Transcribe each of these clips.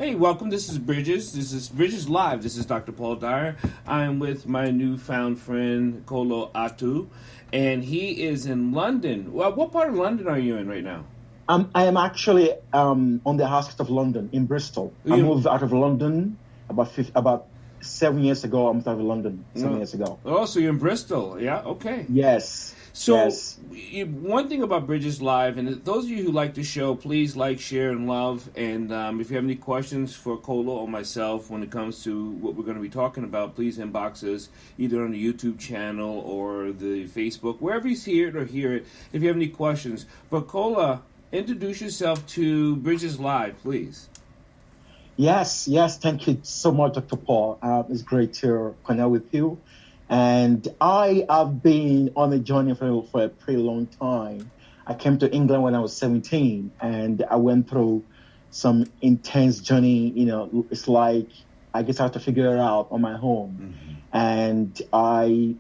Hey, welcome. This is Bridges. This is Bridges Live. This is Dr. Paul Dyer. I'm with my newfound friend, Kola Adetu, and he is in London. Well, what part of London are you in right now? I am actually on the outskirts of London, in Bristol. I moved out of London about 7 years ago. I moved out of London 7 years ago. Oh, so you're in Bristol. Yeah, okay. Yes. So, yes. One thing about Bridges Live, and those of you who like the show, please like, share, and love. And if you have any questions for Kola or myself when it comes to what we're going to be talking about, please inbox us either on the YouTube channel or the Facebook, wherever you see it or hear it, if you have any questions. But Kola, introduce yourself to Bridges Live, please. Yes. Thank you so much, Dr. Paul. It's great to connect with you. And I have been on a journey for a pretty long time. I came to England when I was 17, and I went through some intense journey. It's like I guess I have to figure it out on my own. Mm-hmm. And I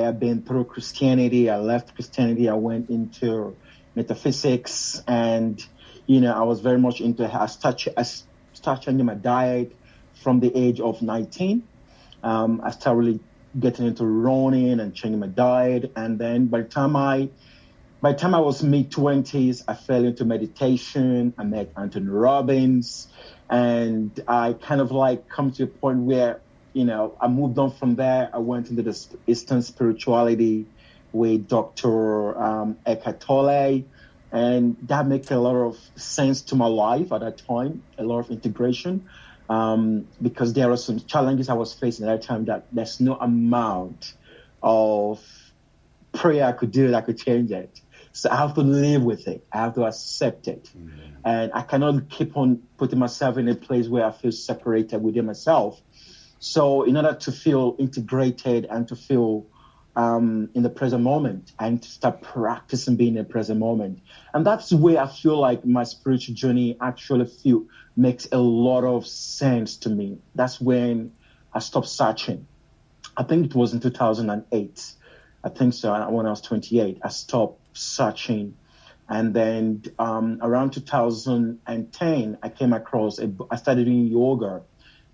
have been through Christianity. I left Christianity. I went into metaphysics, and I was very much into. I started changing my diet from the age of 19. I started really getting into running and changing my diet, and then by the time I was mid-20s, I fell into meditation. I met Anthony Robbins, and I kind of like come to a point where I moved on from there. I went into the Eastern spirituality with Dr. Eckhart Tolle, and that made a lot of sense to my life at that time, a lot of integration. Because there are some challenges I was facing at that time that there's no amount of prayer I could do that could change it. So I have to live with it. I have to accept it. Mm-hmm. And I cannot keep on putting myself in a place where I feel separated within myself. So in order to feel integrated and to feel in the present moment, I need to start practicing being in the present moment. And that's where I feel like my spiritual journey actually makes a lot of sense to me. That's when I stopped searching. I think it was in 2008. I think so. When I was 28, I stopped searching. And then around 2010, I came across I started doing yoga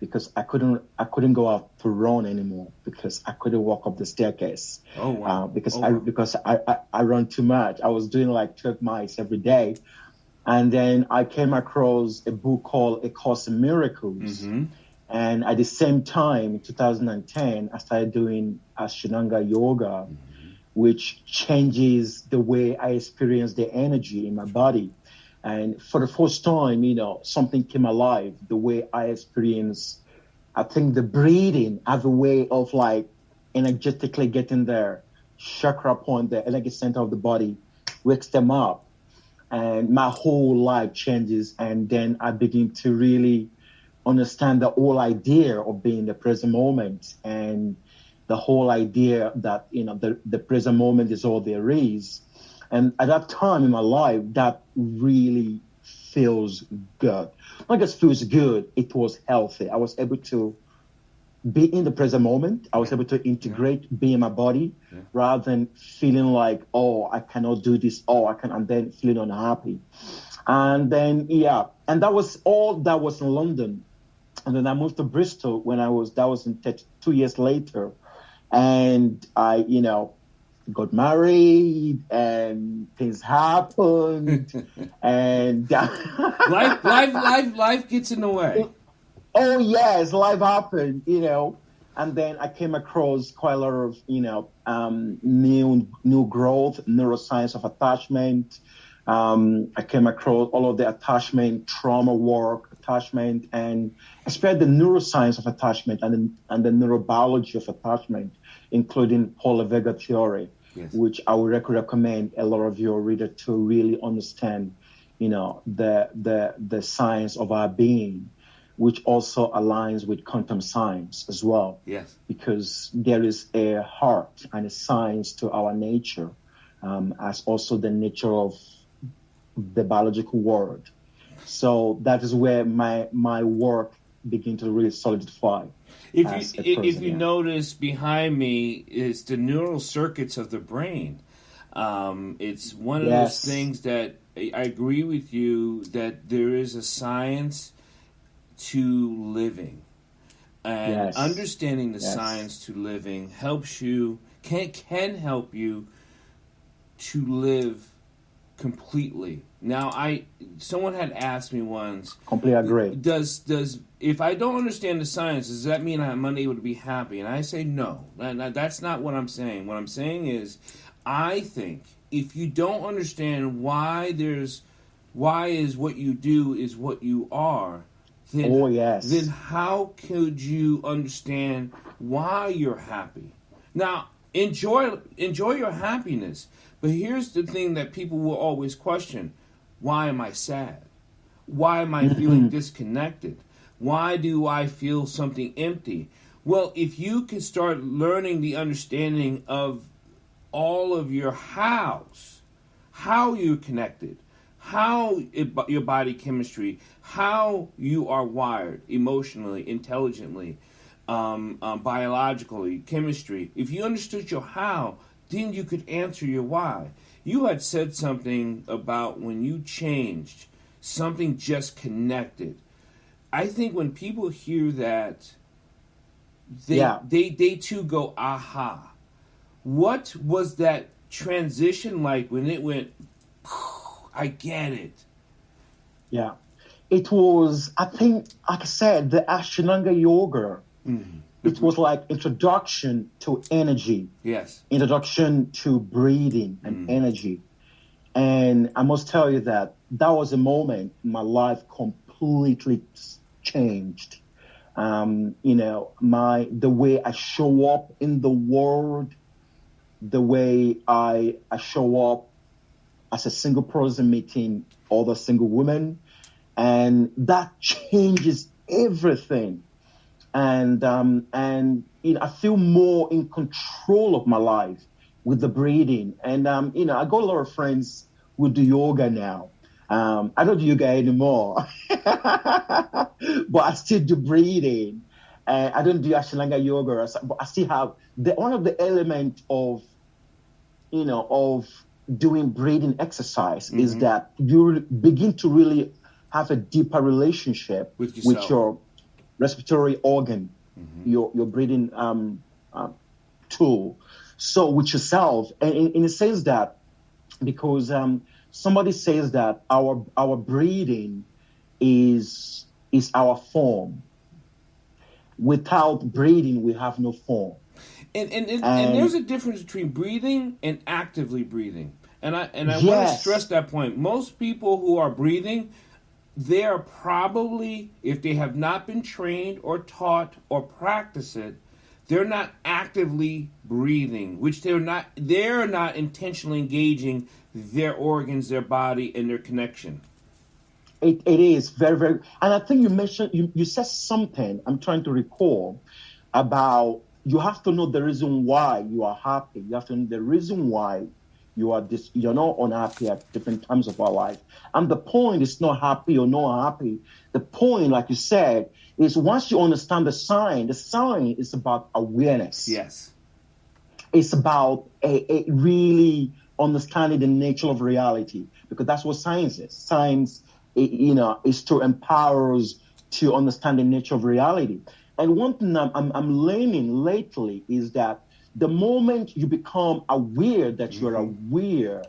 because I couldn't go out to run anymore because I couldn't walk up the staircase. Oh wow! Because I run too much. I was doing like 12 miles every day. And then I came across a book called A Course in Miracles. Mm-hmm. And at the same time, in 2010, I started doing Ashtanga yoga, mm-hmm. which changes the way I experience the energy in my body. And for the first time, something came alive, the way I experience. I think the breathing has a way of like energetically getting their chakra point, the energy center of the body, wakes them up. And my whole life changes. And then I begin to really understand the whole idea of being in the present moment and the whole idea that, the present moment is all there is. And at that time in my life, that really feels good. Not just feels good, it was healthy. I was able to be in the present moment. I was able to integrate, be in my body, rather than feeling like, oh, I cannot do this, and then feeling unhappy. And then, and that was all that was in London. And then I moved to Bristol that was in 2 years later. And I, got married and things happened and life gets in the way. Oh yes, life happened, and then I came across quite a lot of, new growth, neuroscience of attachment. I came across all of the attachment, trauma work, attachment, and especially the neuroscience of attachment and the neurobiology of attachment, including Paul Vega theory, which I would recommend a lot of your readers to really understand, the science of our being, which also aligns with quantum science as well. Yes. Because there is a heart and a science to our nature, as also the nature of the biological world. So that is where my work began to really solidify. If you notice behind me is the neural circuits of the brain. It's one of those things that I agree with you that there is a science to living. And Yes. understanding the Yes. science to living helps you, can help you to live completely. Now, someone had asked me once, Completely agree. does if I don't understand the science, does that mean I'm unable to be happy? And I say no. That's not what I'm saying. What I'm saying is, I think if you don't understand why is what you do is what you are, then, Oh, yes. then how could you understand why you're happy? Now, enjoy your happiness. But here's the thing that people will always question. Why am I sad? Why am I feeling disconnected? Why do I feel something empty? Well, if you can start learning the understanding of all of your hows, how you're connected, your body chemistry, how you are wired emotionally, intelligently, biologically, chemistry. If you understood your how, then you could answer your why. You had said something about when you changed, something just connected. I think when people hear that, they too go, aha. What was that transition like when it went, I get it? Yeah. It was, I think, like I said, the Ashtanga yoga. Mm-hmm. It was like introduction to energy. Yes. Introduction to breathing and energy. And I must tell you that was a moment my life completely changed. The way I show up in the world, the way I show up as a single person meeting other single women, and that changes everything. And I feel more in control of my life with the breathing. And I got a lot of friends who do yoga now. I don't do yoga anymore, but I still do breathing. I don't do Ashtanga yoga, but I still have one of the elements of doing breathing exercise is that you begin to really have a deeper relationship with your respiratory organ, your breathing tool. So with yourself, and in a sense that because somebody says that our breathing is our form. Without breathing, we have no form. And there's a difference between breathing and actively breathing. And I want to stress that point. Most people who are breathing, they are probably, if they have not been trained or taught or practice it, they're not actively breathing, which they're not intentionally engaging their organs, their body, and their connection. It is very, very, and I think you mentioned, you said something, I'm trying to recall, about you have to know the reason why you are happy. You have to know the reason why you're not unhappy at different times of our life. And the point is not happy or not happy. The point, like you said, is once you understand the sign is about awareness. Yes. It's about a really understanding the nature of reality, because that's what science is. Science, is to empower us to understand the nature of reality. And one thing I'm learning lately is that the moment you become aware that you're aware,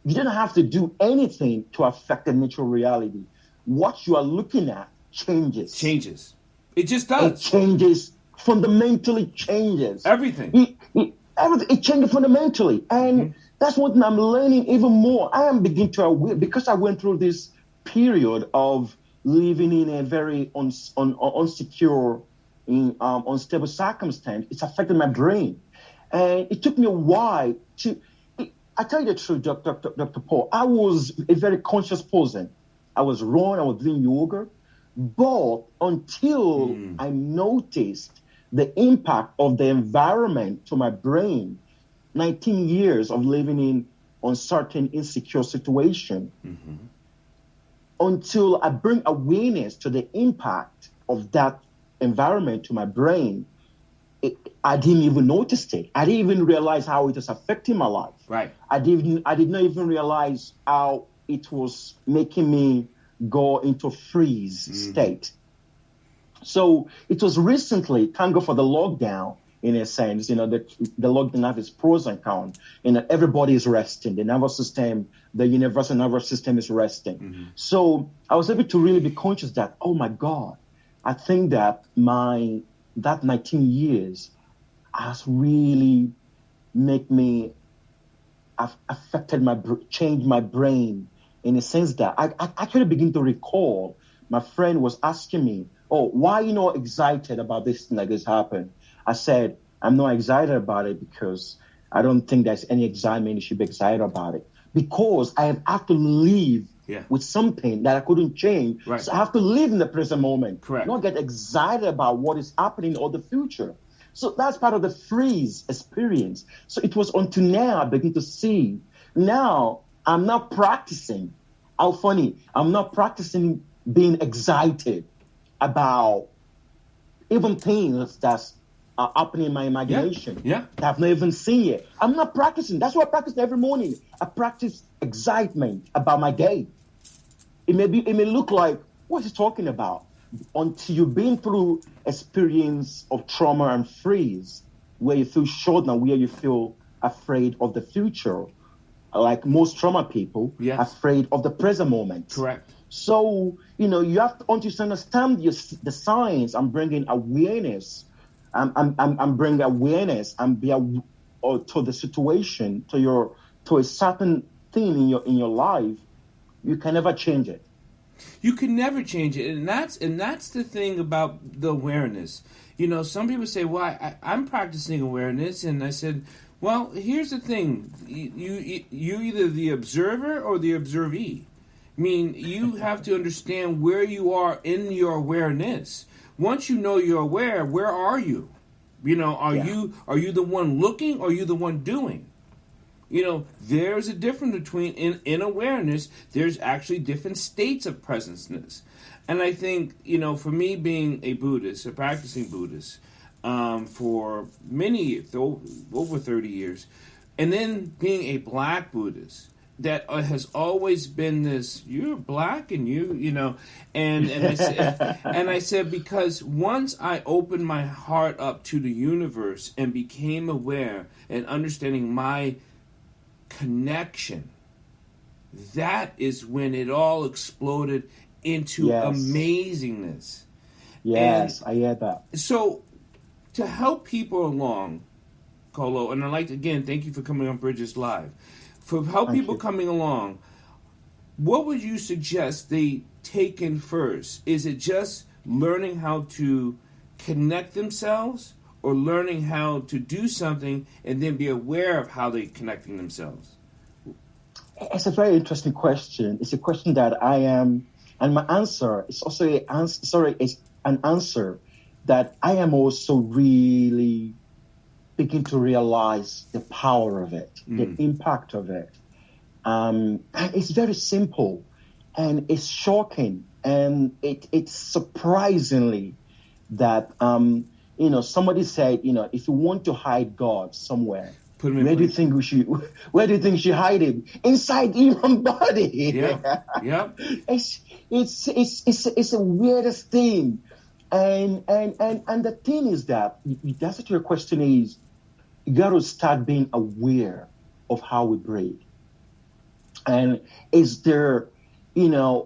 you don't have to do anything to affect the nature of reality. What you are looking at changes. It just does. It changes, fundamentally changes. Everything. It changes fundamentally. And that's what I'm learning even more. I am beginning to aware, because I went through this period of living in a very unsecure, unstable circumstance. It's affected my brain. And it took me a while I tell you the truth, Dr. Paul, I was a very conscious person. I was running, I was doing yoga, but until I noticed the impact of the environment to my brain, 19 years of living in uncertain, insecure situation, until I bring awareness to the impact of that environment to my brain, I didn't even notice it. I didn't even realize how it was affecting my life. Right. I did not even realize how it was making me go into freeze state. So it was recently, thank God for the lockdown, in a sense, the lockdown has its pros and cons. Everybody is resting. The nervous system, the universal nervous system is resting. Mm-hmm. So I was able to really be conscious that, oh my God, I think that that 19 years has really affected changed my brain in a sense that I actually begin to recall my friend was asking me, oh, why are you not excited about this thing like this happened? I said, I'm not excited about it because I don't think there's any excitement you should be excited about it. Because I have to live with something that I couldn't change. Right. So I have to live in the present moment. Correct. Not get excited about what is happening or the future. So that's part of the freeze experience. So it was until now I begin to see. Now I'm not practicing. How funny. I'm not practicing being excited about even things that's happening in my imagination that I've not even seen yet. I'm not practicing. That's what I practice every morning. I practice excitement about my day. It may look like, what's he talking about? Until you've been through experience of trauma and freeze, where you feel short and where you feel afraid of the future, like most trauma people, afraid of the present moment. Correct. So, you have to understand the science. I'm bringing awareness. I'm bringing awareness and to the situation, to a certain thing in your life. You can never change it. You can never change it, and that's the thing about the awareness. Some people say, "Well, I'm practicing awareness," and I said, "Well, here's the thing: you're either the observer or the observee. I mean, you have to understand where you are in your awareness. Once you know you're aware, where are you? Are you the one looking, or are you the one doing? There's a difference between in awareness. There's actually different states of presenceness, and I think for me being a Buddhist, a practicing Buddhist, for many years, over 30 years, and then being a Black Buddhist. That has always been this. You're black, and and I said, because once I opened my heart up to the universe and became aware and understanding my connection, that is when it all exploded into amazingness. Yes, I hear that. So, to help people along, Kola, and I'd like to, again, thank you for coming on Bridges Live. For help people coming along, what would you suggest they take in first? Is it just learning how to connect themselves, or learning how to do something and then be aware of how they're connecting themselves? It's a very interesting question. It's a question that I am, and my answer is also an answer that I am also really begin to realize the power of it, the impact of it. And it's very simple, and it's shocking, and it's surprisingly that somebody said, if you want to hide God somewhere, where do you think we should hide him? Inside human body. Yeah. It's the weirdest thing. And the thing is that the answer to your question is, you got to start being aware of how we breathe. And is there, the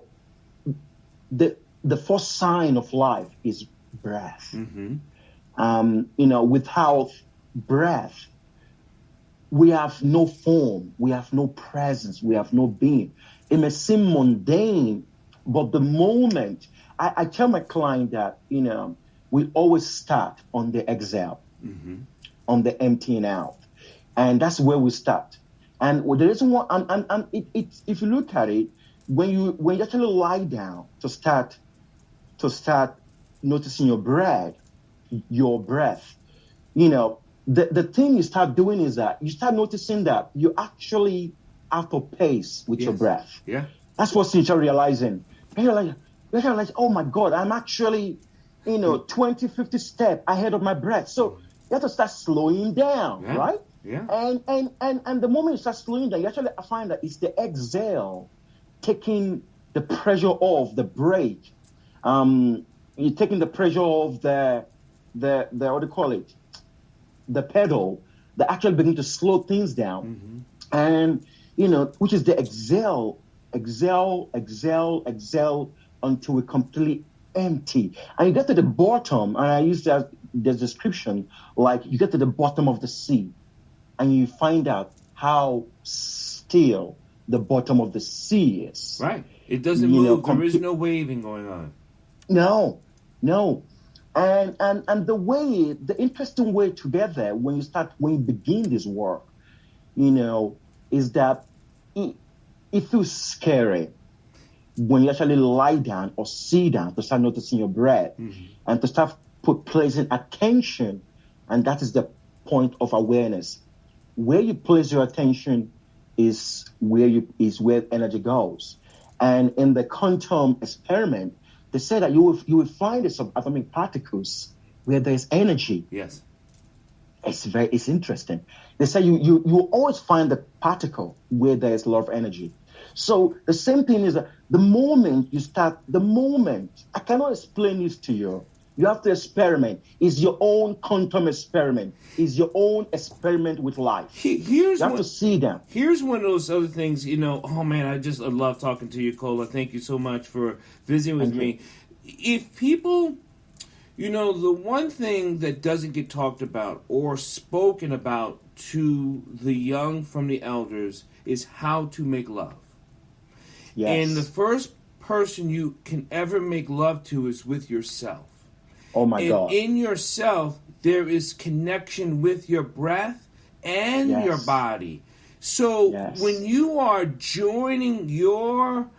first sign of life is breath. Without breath, we have no form, we have no presence, we have no being. It may seem mundane, but the moment I tell my client that, we always start on the exhale, on the emptying out. And that's where we start. And the reason why, if you look at it, when you actually lie down to start noticing your breath, the thing you start doing is that you start noticing that you're actually out of pace with your breath. Yeah. That's what you start realizing. And you're like, oh my God, I'm actually, 20, 50 steps ahead of my breath. So you have to start slowing down, right? Yeah. And the moment you start slowing down, you actually find that it's the exhale taking the pressure off, the brake. you're taking the pressure off the what do you call it, the pedal, that actually begin to slow things down. And which is the exhale until we're completely empty. And you get to the bottom, and I use that the description, like you get to the bottom of the sea and you find out how still the bottom of the sea is. Right. It doesn't move. There is no waving going on. No. And the interesting way together when you begin this work, is that it feels scary when you actually lie down or sit down to start noticing your breath and to start placing attention. And that is the point of awareness. Where you place your attention is where energy goes. And in the quantum experiment, they say that you will find the subatomic particles where there's energy. Yes. It's interesting. They say you always find the particle where there's a lot of energy. So the same thing is that the moment I cannot explain this to you. You have to experiment. It's your own quantum experiment. It's your own experiment with life. You have to see them. Here's one of those other things, oh man, I love talking to you, Kola. Thank you so much for visiting with me. If people, the one thing that doesn't get talked about or spoken about to the young from the elders is how to make love. Yes. And the first person you can ever make love to is with yourself. Oh my God. In yourself, there is connection with your breath and your body. So when you are joining your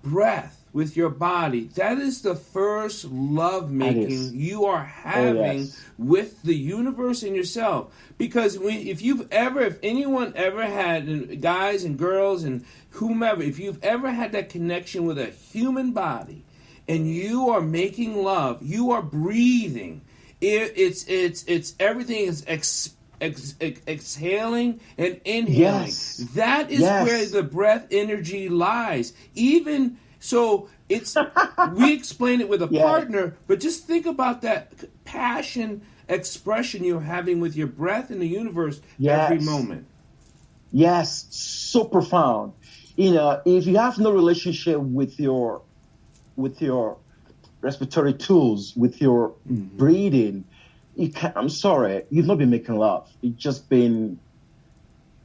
breath with your body, that is the first love making you are having with the universe and yourself. Because if anyone ever had, guys and girls and whomever, if you've ever had that connection with a human body, and you are making love, you are breathing. It's everything is exhaling and inhaling. Yes. That is where the breath energy lies. Even so, we explain it with a partner, but just think about that passion expression you're having with your breath in the universe every moment. Yes, so profound. If you have no relationship with your respiratory tools, with your breathing, I'm sorry, you've not been making love. You've just been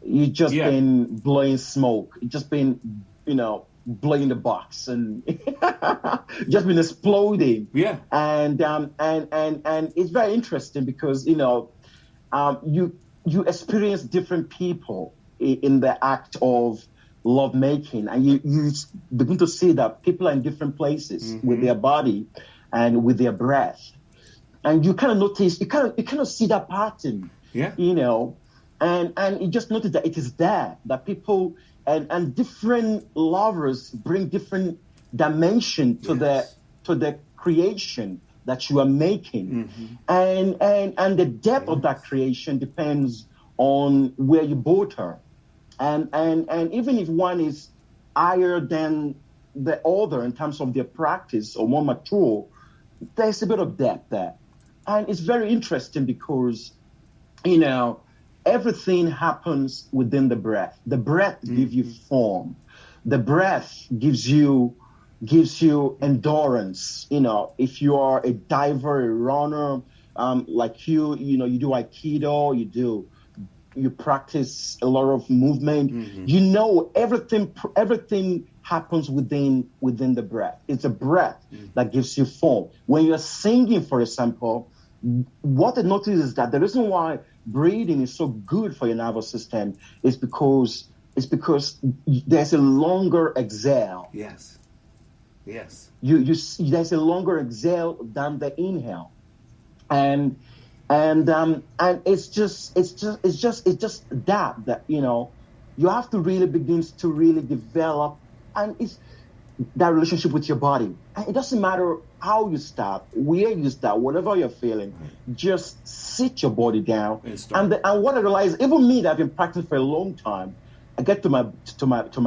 blowing smoke. You've just been, blowing the box and just been exploding. Yeah. And it's very interesting because, you experience different people in the act of love making, and you begin to see that people are in different places with their body and with their breath, and you kind of notice, you kind of see that pattern, and you just notice that it is there, that people and different lovers bring different dimension to the creation that you are making, and the depth of that creation depends on where you both are. And even if one is higher than the other in terms of their practice or more mature, there's a bit of depth there. And it's very interesting because, everything happens within the breath. The breath gives you form. The breath gives you endurance. If you are a diver, a runner, like you do Aikido, you practice a lot of movement. Everything happens within the breath. It's a breath that gives you form. When you're singing, for example, what I notice is that the reason why breathing is so good for your nervous system is because there's a longer exhale. Yes. There's a longer exhale than the inhale, and it's just that you have to really begin to really develop, and it's that relationship with your body. And it doesn't matter how you start, where you start, whatever you're feeling, just sit your body down. And what I realize, even me that I've been practicing for a long time, I get to my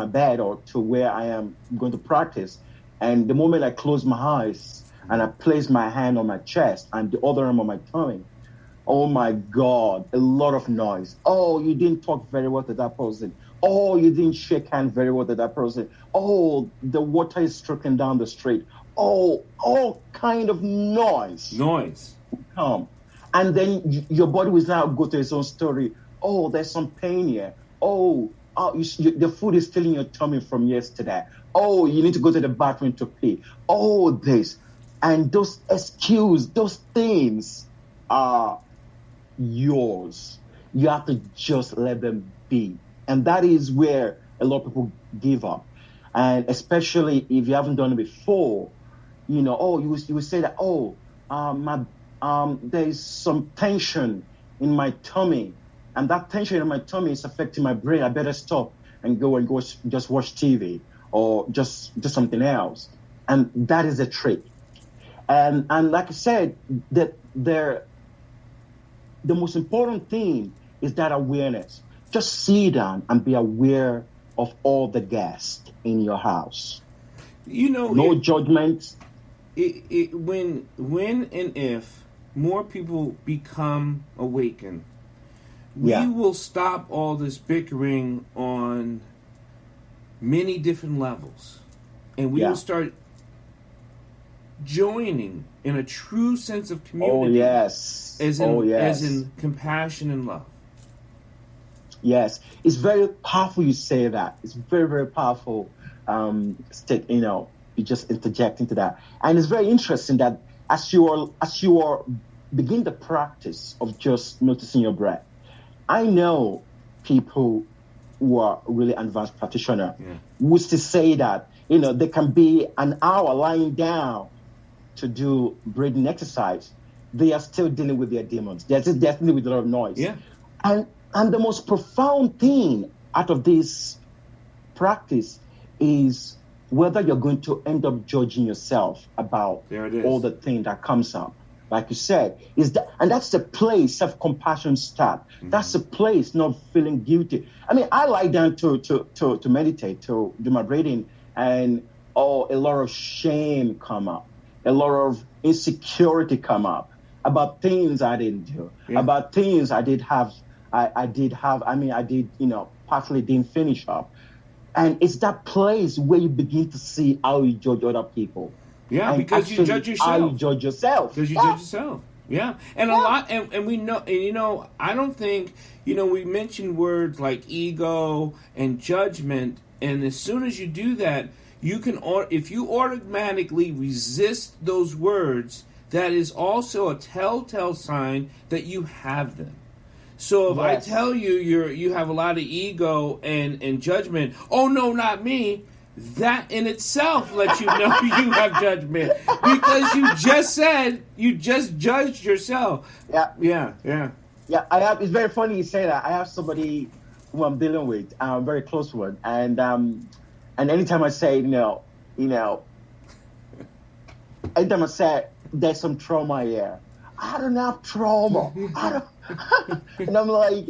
bed or to where I am going to practice, and the moment I close my eyes, and I place my hand on my chest and the other arm on my tummy, oh my God, a lot of noise. Oh, you didn't talk very well to that person. Oh, you didn't shake hands very well to that person. Oh, the water is trickling down the street. Oh, all kind of noise. Noise. Come. And then your body will now go to its own story. Oh, there's some pain here. Oh, the food is still in your tummy from yesterday. Oh, you need to go to the bathroom to pee. Oh, this. And those excuses, those things are yours. You have to just let them be. And that is where a lot of people give up. And especially if you haven't done it before, you would say that, there's some tension in my tummy. And that tension in my tummy is affecting my brain. I better stop and go just watch TV or just do something else. And that is a trick. And like I said, that the most important thing is that awareness. Just sit down and be aware of all the guests in your house. No judgment. When and if more people become awakened, we will stop all this bickering on many different levels, and we will start joining in a true sense of community. As in compassion and love. Yes, it's very powerful. You say that. It's very, very powerful. You just interject into that, and it's very interesting that as you are begin the practice of just noticing your breath. I know people who are really advanced practitioners who used to say that they can be an hour lying down to do breathing exercise. They are still dealing with their demons. They're dealing with a lot of noise. Yeah. And the most profound thing out of this practice is whether you're going to end up judging yourself about all the thing that comes up. Like you said, and that's the place self-compassion starts. Mm-hmm. That's the place not feeling guilty. I mean, I lie down to meditate, to do my breathing, and a lot of shame come up, a lot of insecurity come up about things I didn't do, about things I did have. Partially didn't finish up. And it's that place where you begin to see how you judge other people. Yeah, and because you judge yourself. How you judge yourself. Because you judge yourself. Yeah. And a lot, and we know, and I don't think, we mentioned words like ego and judgment, and as soon as you do that, you can, if you automatically resist those words, that is also a telltale sign that you have them. So if I tell you have a lot of ego and judgment, oh no, not me, that in itself lets you know you have judgment, because you just judged yourself. Yeah. It's very funny you say that. I have somebody who I'm dealing with, a very close one, and anytime I say, anytime I say there's some trauma here, I don't have trauma. And I'm like,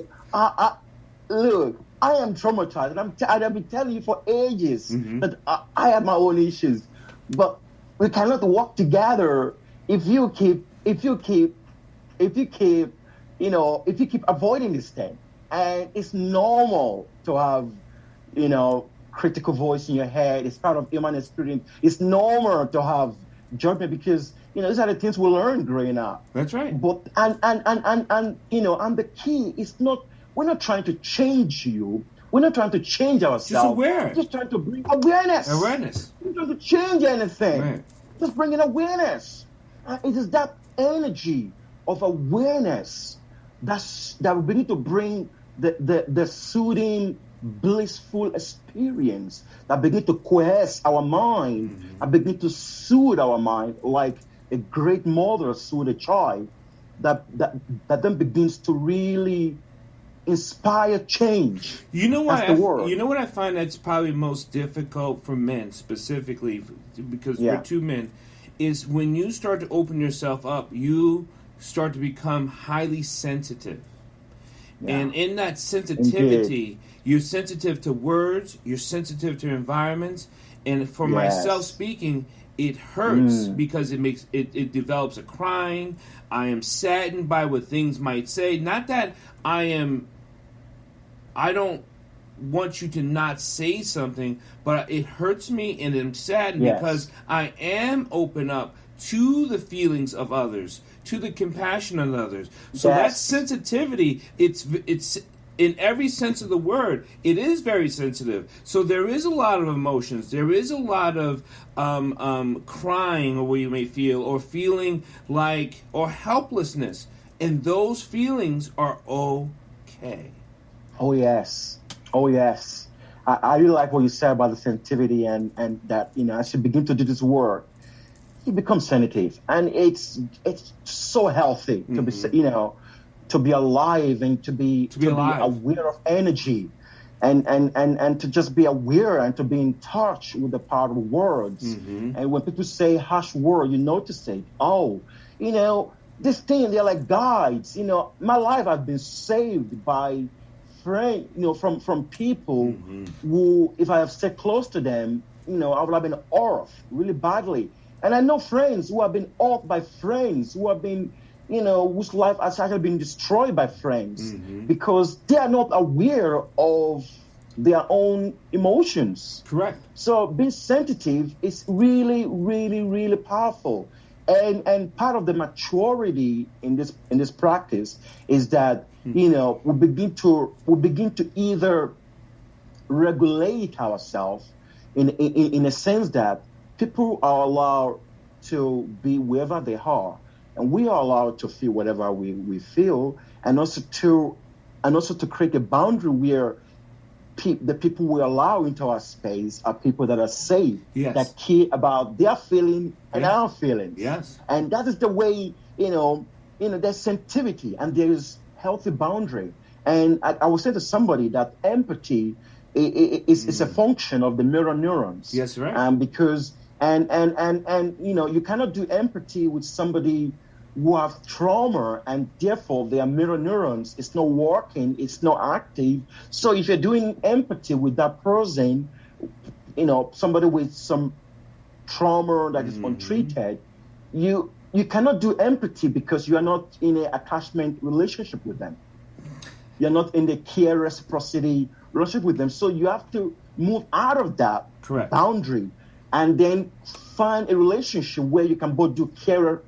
look, I am traumatized, and I've been telling you for ages that I have my own issues, but we cannot work together if you keep avoiding this thing. And it's normal to have, critical voice in your head. It's part of human experience. It's normal to have judgment, because these are the things we learn growing up. That's right. But and the key is not, we're not trying to change you. We're not trying to change ourselves. Just aware. We're just trying to bring awareness. Awareness. We're not trying to change anything. Right. Just bringing awareness. It is that energy of awareness that we need to bring the soothing, blissful experience that begin to coerce our mind, and begin to soothe our mind like a great mother soothe a child, that then begins to really inspire change. You know what I find that's probably most difficult for men specifically, because we're two men, is when you start to open yourself up, you start to become highly sensitive. Yeah. And in that sensitivity, you're sensitive to words, you're sensitive to environments, and for myself speaking, it hurts because it develops a crying. I am saddened by what things might say. Not that I don't want you to not say something, but it hurts me and I'm saddened because I am open up to the feelings of others, to the compassion of others. So that sensitivity, it's in every sense of the word, it is very sensitive. So there is a lot of emotions. There is a lot of crying, or what you may feel, or feeling like, or helplessness. And those feelings are okay. Oh, yes. Oh, yes. I really like what you said about the sensitivity and that, as you begin to do this work, you become sensitive. And it's so healthy to be, to be alive and to be aware of energy and to just be aware and to be in touch with the power of words. And when people say harsh word, you notice it. Oh, this thing, they're like guides. My life has been saved by friends, from people who, if I have stayed close to them, I would have been off really badly. And I know friends who have been off by friends who have been, whose life has actually been destroyed by friends because they are not aware of their own emotions. Correct. So being sensitive is really, really, really powerful. And part of the maturity in this practice is that we begin to either regulate ourselves in a sense that people are allowed to be wherever they are, and we are allowed to feel whatever we feel, and also to create a boundary where the people we allow into our space are people that are safe, that care about their feeling and our feelings. Yes. And that is the way, there's sensitivity and there is healthy boundary. And I would say to somebody that empathy is a function of the mirror neurons. Yes, right. Because you cannot do empathy with somebody who have trauma, and therefore their mirror neurons is not working, it's not active. So if you're doing empathy with that person, somebody with some trauma that is untreated, you cannot do empathy because you are not in an attachment relationship with them. You're not in the care reciprocity relationship with them. So you have to move out of that boundary and then find a relationship where you can both do care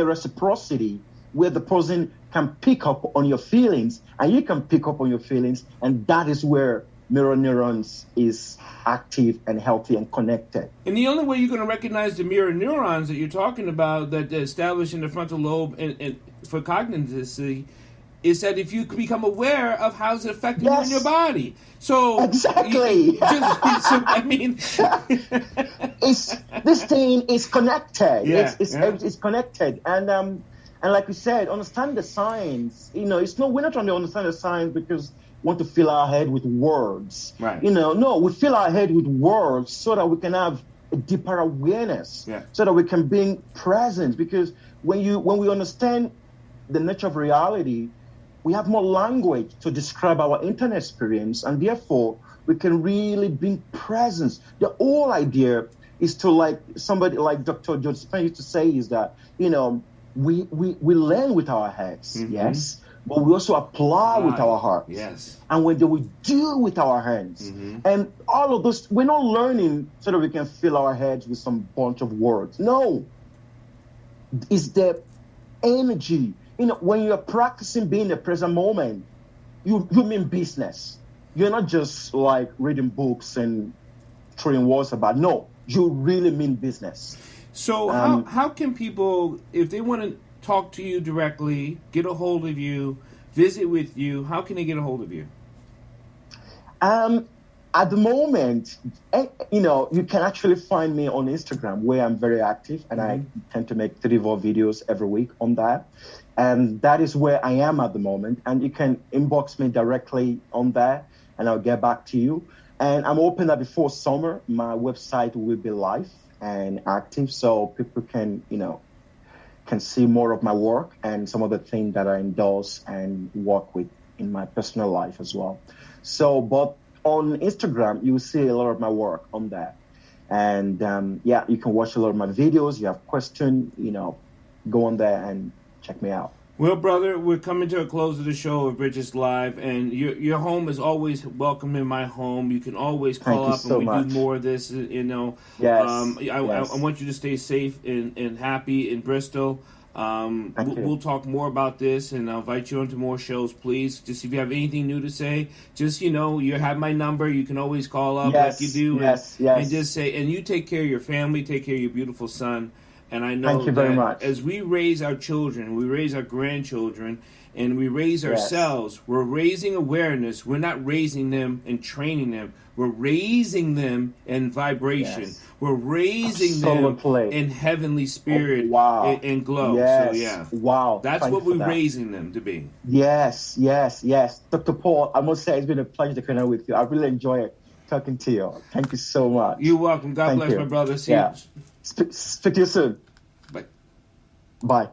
reciprocity, where the person can pick up on your feelings and you can pick up on your feelings, and that is where mirror neurons is active and healthy and connected. And the only way you're going to recognize the mirror neurons that you're talking about that establish in the frontal lobe and for cognitivity is that if you become aware of how it's affecting you in your body. So exactly. This thing is connected. Yeah, it's connected. And like we said, understand the science. We're not trying to understand the science because we want to fill our head with words. Right. No, we fill our head with words so that we can have a deeper awareness. Yeah. So that we can bring presence. Because when we understand the nature of reality, we have more language to describe our internal experience, and therefore we can really bring presence. The whole idea is to, like somebody like Dr. Judgement used to say, is that we learn with our heads, yes, but we also apply with our hearts. Yes. And when we do with our hands, and all of those, we're not learning so that we can fill our heads with some bunch of words. No, it's the energy. When you're practicing being in the present moment, you mean business. You're not just like reading books and throwing words about. No, you really mean business. So how can people, if they want to talk to you directly, get a hold of you, visit with you, how can they get a hold of you? At the moment, you can actually find me on Instagram, where I'm very active, and I tend to make 3-4 videos every week on that. And that is where I am at the moment. And you can inbox me directly on there, and I'll get back to you. And I'm hoping that before summer, my website will be live and active, so people can see more of my work and some of the things that I endorse and work with in my personal life as well. So, but on Instagram, you will see a lot of my work on there. And yeah, you can watch a lot of my videos. You have questions, go on there and check me out. Well, brother, we're coming to a close of the show of Bridges Live, and your home is always welcome in my home. You can always call up and we do more of this. Yes, I want you to stay safe and happy in Bristol. We'll talk more about this, and I'll invite you onto more shows, please. Just if you have anything new to say, just, you have my number. You can always call up like you do. And just say, and you take care of your family, take care of your beautiful son. And I know Thank you very much. As we raise our children, we raise our grandchildren, and we raise ourselves, we're raising awareness. We're not raising them and training them. We're raising them in vibration. Yes. We're raising them in heavenly spirit and glow. Yes. So, yeah. Wow. That's what we're raising them to be. Yes. Dr. Paul, I must say it's been a pleasure to connect with you. I really enjoy it talking to you. Thank you so much. You're welcome. God bless, my brother. See you. Speak to you soon. Bye. Bye.